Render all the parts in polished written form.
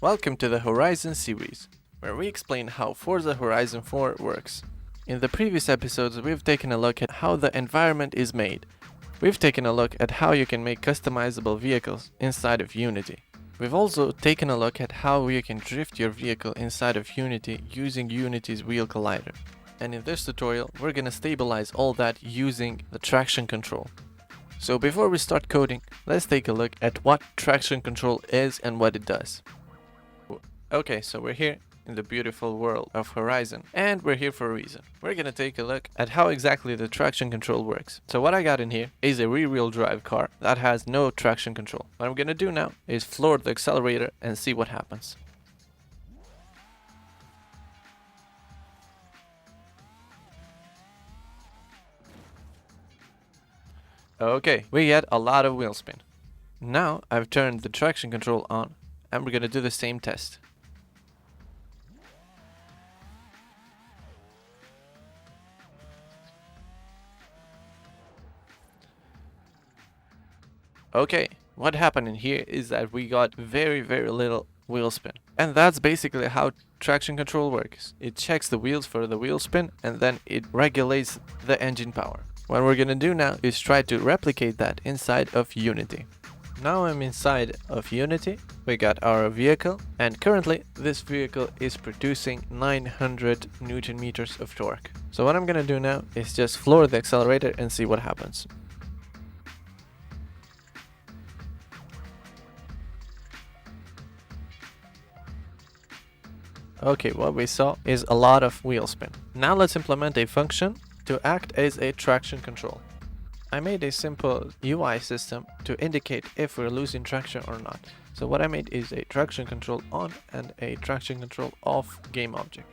Welcome to the Horizon series, where we explain how Forza Horizon 4 works. In the previous episodes, we've taken a look at how the environment is made. We've taken a look at how you can make customizable vehicles inside of Unity. We've also taken a look at how you can drift your vehicle inside of Unity using Unity's wheel collider. And in this tutorial, we're gonna stabilize all that using the traction control. So before we start coding, let's take a look at what traction control is and what it does. Okay, so we're here in the beautiful world of Horizon, and we're here for a reason. We're gonna take a look at how exactly the traction control works. So what I got in here is a rear-wheel drive car that has no traction control. What I'm gonna do now is floor the accelerator and see what happens. Okay, we get a lot of wheel spin. Now I've turned the traction control on, and we're gonna do the same test. Okay, what happened in here is that we got very little wheel spin. And that's basically how traction control works. It checks the wheels for the wheel spin and then it regulates the engine power. What we're gonna do now is try to replicate that inside of Unity. Now I'm inside of Unity, we got our vehicle, and currently this vehicle is producing 900 Newton meters of torque. So what I'm gonna do now is just floor the accelerator and see what happens. Okay, what we saw is a lot of wheel spin. Now let's implement a function to act as a traction control. I made a simple UI system to indicate if we're losing traction or not. So what I made is a traction control on and a traction control off game object.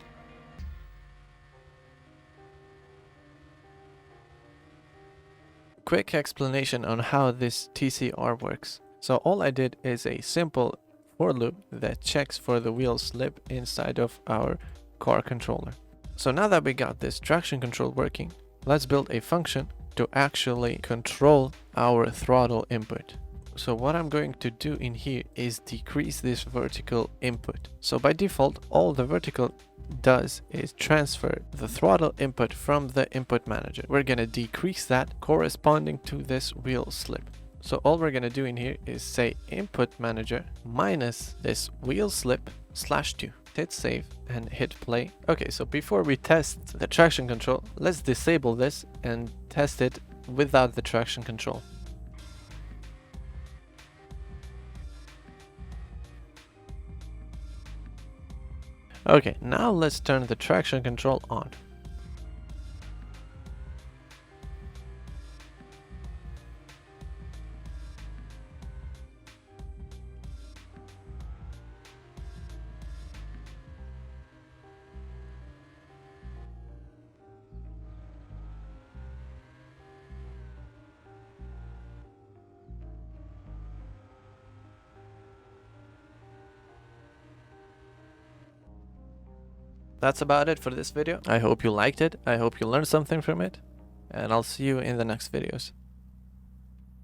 Quick explanation on how this TCR works. So all I did is a simple for loop that checks for the wheel slip inside of our car controller. So now that we got this traction control working, let's build a function to actually control our throttle input. So what I'm going to do in here is decrease this vertical input. So by default, all the vertical does is transfer the throttle input from the input manager. We're gonna decrease that corresponding to this wheel slip. So all we're gonna do in here is say input manager minus this wheel slip /2. Hit save and hit play. Okay, so before we test the traction control, let's disable this and test it without the traction control. Okay, now let's turn the traction control on. That's about it for this video. I hope you liked it. I hope you learned something from it. And I'll see you in the next videos.